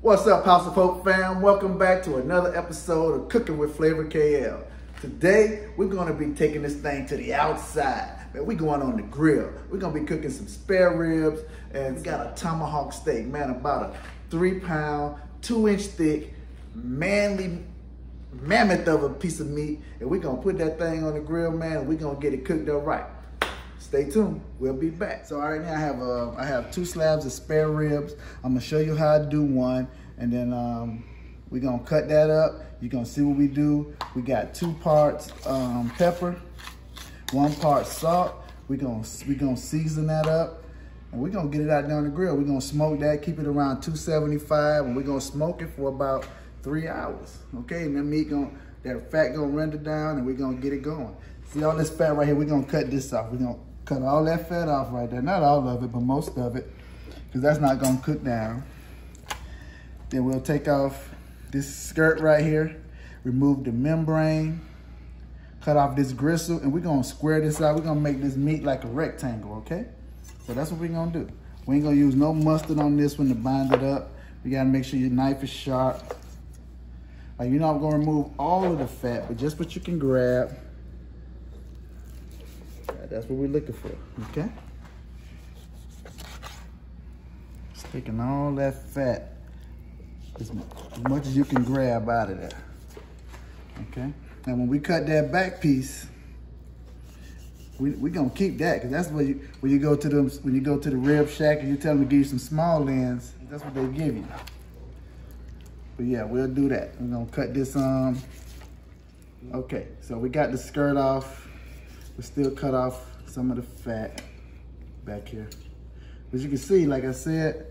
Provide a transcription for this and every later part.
What's up, House of Hope fam? Welcome back to another episode of Cooking with Flavor KL. Today, we're gonna be taking this thing to the outside. Man, we're going on the grill. We're gonna be cooking some spare ribs, and we got a tomahawk steak, man, about a 3-pound, 2-inch thick, manly mammoth of a piece of meat. And we're gonna put that thing on the grill, man, and we're gonna get it cooked up right. Stay tuned, we'll be back. So right now I have 2 slabs of spare ribs. I'm gonna show you how to do one, and then we're gonna cut that up. You're gonna see what we do. We got 2 parts pepper, 1 part salt. We're gonna season that up, and we're gonna get it out there on the grill. We're gonna smoke that, keep it around 275, and we're gonna smoke it for about 3 hours. Okay, and that fat gonna render down, and we're gonna get it going. See all this fat right here? We're gonna cut this off. We're gonna cut all that fat off right there. Not all of it, but most of it, because that's not gonna cook down. Then we'll take off this skirt right here, remove the membrane, cut off this gristle, and we're gonna square this out. We're gonna make this meat like a rectangle, okay? So that's what we're gonna do. We ain't gonna use no mustard on this one to bind it up. You gotta make sure your knife is sharp. Like, you're not gonna remove all of the fat, but just what you can grab. That's what we're looking for, okay? Just taking all that fat, as much as you can grab out of there, okay? Now when we cut that back piece, we're gonna keep that, because that's when you go to the rib shack and you tell them to give you some small ends, that's what they give you. But yeah, we'll do that. We're gonna cut this okay, so we got the skirt off. We still cut off some of the fat back here. As you can see, like I said,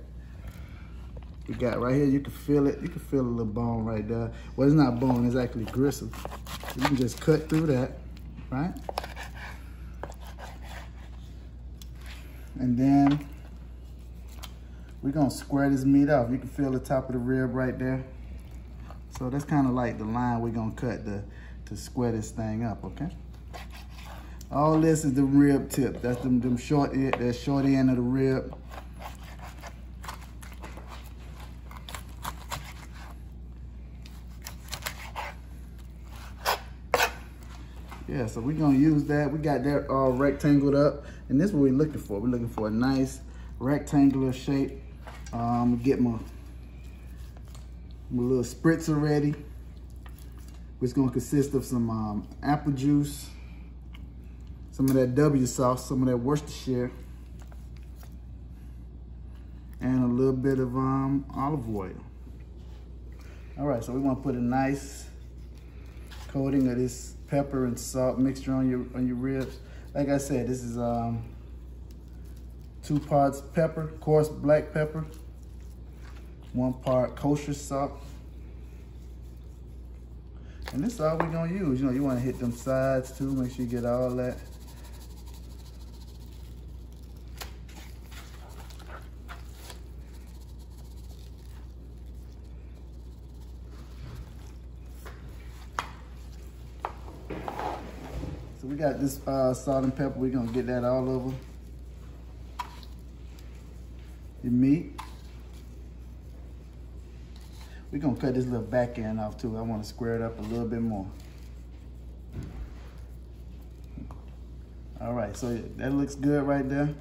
we got right here, you can feel it. You can feel a little bone right there. Well, it's not bone, it's actually gristle. You can just cut through that, right? And then we're gonna square this meat off. You can feel the top of the rib right there. So that's kind of like the line we're gonna cut to square this thing up, okay? All this is the rib tip. That's them short end of the rib. Yeah, so we're gonna use that. We got that all rectangled up, and this is what we're looking for. We're looking for a nice rectangular shape. Get my little spritzer ready, which is gonna consist of some apple juice, some of that W sauce, some of that Worcestershire, and a little bit of olive oil. All right, so we want to put a nice coating of this pepper and salt mixture on your ribs. Like I said, this is 2 parts pepper, coarse black pepper, 1 part kosher salt. And this is all we're gonna use. You know, you wanna hit them sides too, make sure you get all that. So we got this salt and pepper. We're gonna get that all over your meat. We're gonna cut this little back end off too. I wanna square it up a little bit more. All right, so that looks good right there.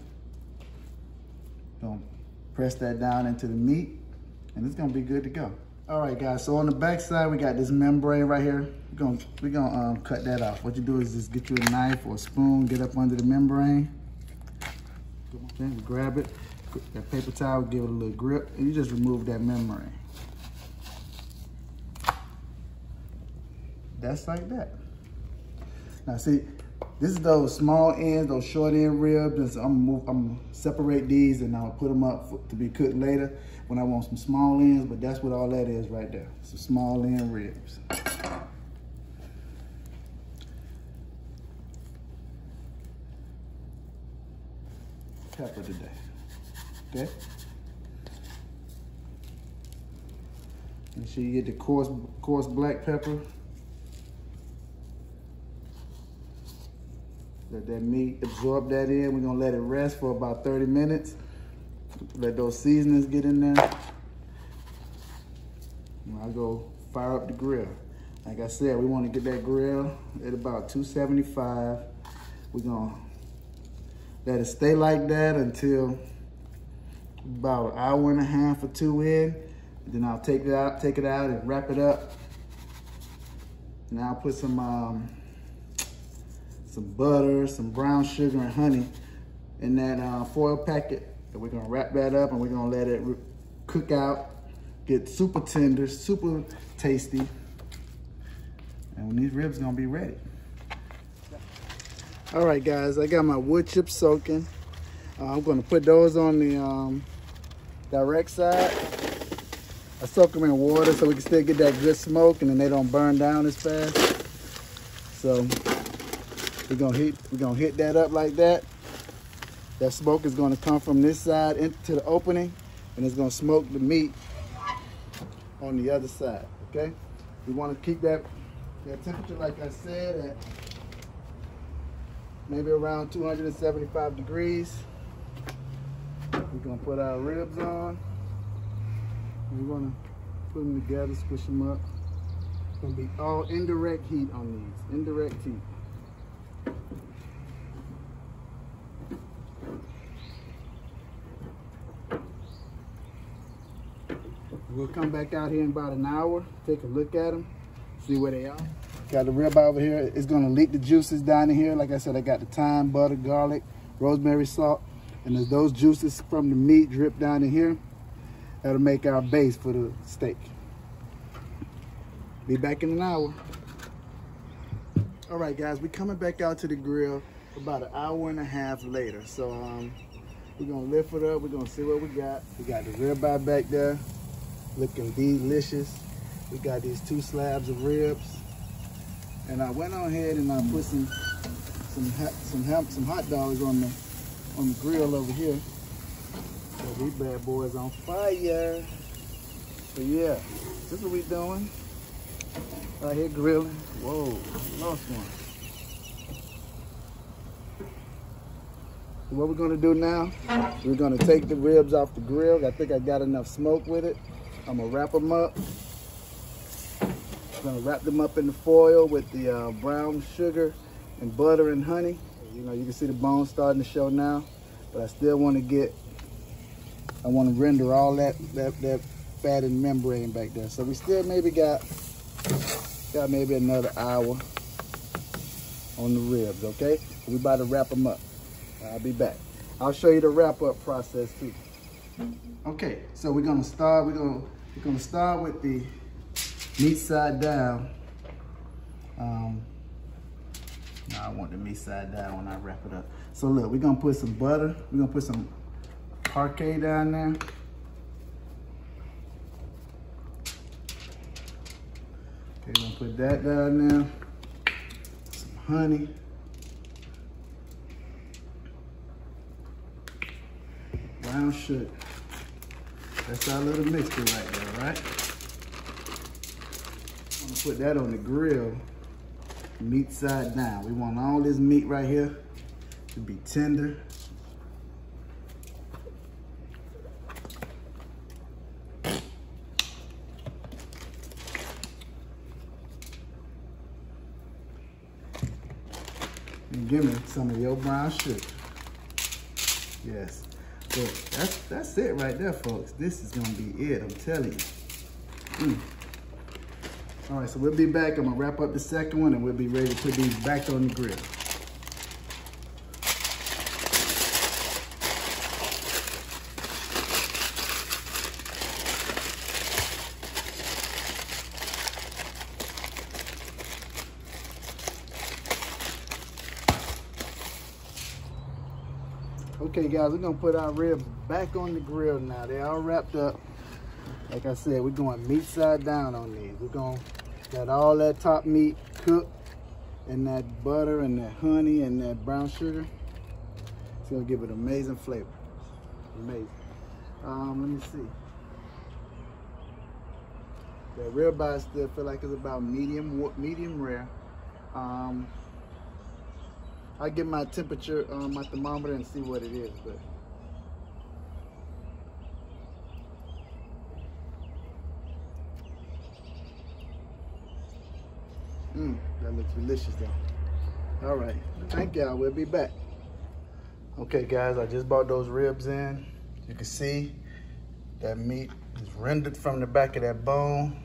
Gonna press that down into the meat, and it's gonna be good to go. All right, guys, so on the back side, we got this membrane right here. We're gonna cut that off. What you do is just get you a knife or a spoon, get up under the membrane. Okay, grab it, that paper towel, give it a little grip, and you just remove that membrane. That's like that. Now see, this is those small ends, those short end ribs. I'm gonna separate these and I'll put them up to be cooked later when I want some small ends, but that's what all that is right there. Some small end ribs. Pepper today, okay? Make sure you get the coarse black pepper. Let that meat absorb that in. We're gonna let it rest for about 30 minutes. Let those seasonings get in there. I'll go fire up the grill. Like I said, we want to get that grill at about 275. We're gonna let it stay like that until about an hour and a half or two in. Then I'll take it out and wrap it up. And I'll put some butter, some brown sugar and honey in that foil packet. And we're gonna wrap that up and we're gonna let it cook out, get super tender, super tasty. And when these ribs gonna be ready. All right, guys, I got my wood chips soaking. I'm gonna put those on the direct side. I soak them in water so we can still get that good smoke and then they don't burn down as fast. So we're gonna hit that up like that. That smoke is gonna come from this side into the opening and it's gonna smoke the meat on the other side, okay? We wanna keep that temperature, like I said, at maybe around 275 degrees. We're gonna put our ribs on. We want to put them together, squish them up. It's going to be all indirect heat on these, indirect heat. We'll come back out here in about an hour, take a look at them, see where they are. Got the rib over here. It's going to leak the juices down in here. Like I said, I got the thyme, butter, garlic, rosemary, salt. And as those juices from the meat drip down in here, that'll make our base for the steak. Be back in an hour. All right, guys, we're coming back out to the grill about an hour and a half later. So we're gonna lift it up. We're gonna see what we got. We got the ribeye back there, looking delicious. We got these 2 slabs of ribs, and I went on ahead and I put some hot dogs on the grill over here. So these bad boys on fire. So yeah, this is what we doing. Right here grilling. Whoa, lost one. So what we're gonna do now, we're gonna take the ribs off the grill. I think I got enough smoke with it. I'm gonna wrap them up. I'm gonna wrap them up in the foil with the brown sugar and butter and honey. You know, you can see the bones starting to show now, but I still want to render all that fat and membrane back there. So we still maybe got maybe another hour on the ribs, okay? We about to wrap them up. I'll be back. I'll show you the wrap up process too. Okay, so we're gonna start with the meat side down. No, I want the meat side down when I wrap it up. So look, we're gonna put some butter. We're gonna put some parquet down there. Okay, we're gonna put that down there. Some honey. Brown sugar. That's our little mixture right there, right? I'm gonna put that on the grill, meat side down. We want all this meat right here to be tender. And give me some of your brown sugar. Yes. But that's it right there, folks. This is gonna be it, I'm telling you. All right, so we'll be back. I'm gonna wrap up the second one and we'll be ready to put these back on the grill. Okay guys, we're gonna put our ribs back on the grill now. They're all wrapped up. Like I said, we're going meat side down on these. We're gonna let all that top meat cook and that butter and that honey and that brown sugar. It's gonna give it amazing flavor. Amazing. Let me see. That ribeye still feel like it's about medium rare. I'll get my temperature on my thermometer and see what it is, but looks delicious though. All right, thank y'all, we'll be back. Okay guys, I just brought those ribs in. You can see that meat is rendered from the back of that bone.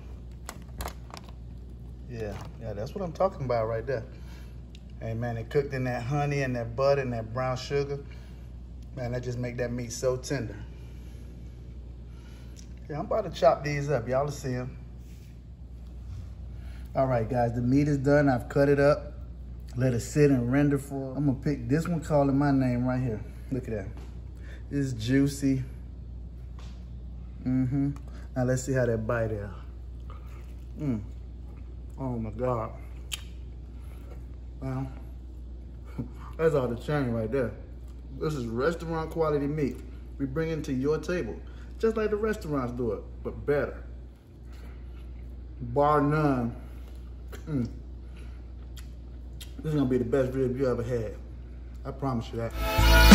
Yeah, that's what I'm talking about right there. Hey man, it cooked in that honey and that butter and that brown sugar. Man, that just make that meat so tender. Yeah, I'm about to chop these up. Y'all will see them. All right, guys, the meat is done. I've cut it up. Let it sit and render for, I'm gonna pick this one calling my name right here. Look at that. It's juicy. Now let's see how that bite is. Oh my God. Well, that's all the chain right there. This is restaurant quality meat. We bring it to your table, just like the restaurants do it, but better. Bar none. This is gonna be the best rib you ever had. I promise you that.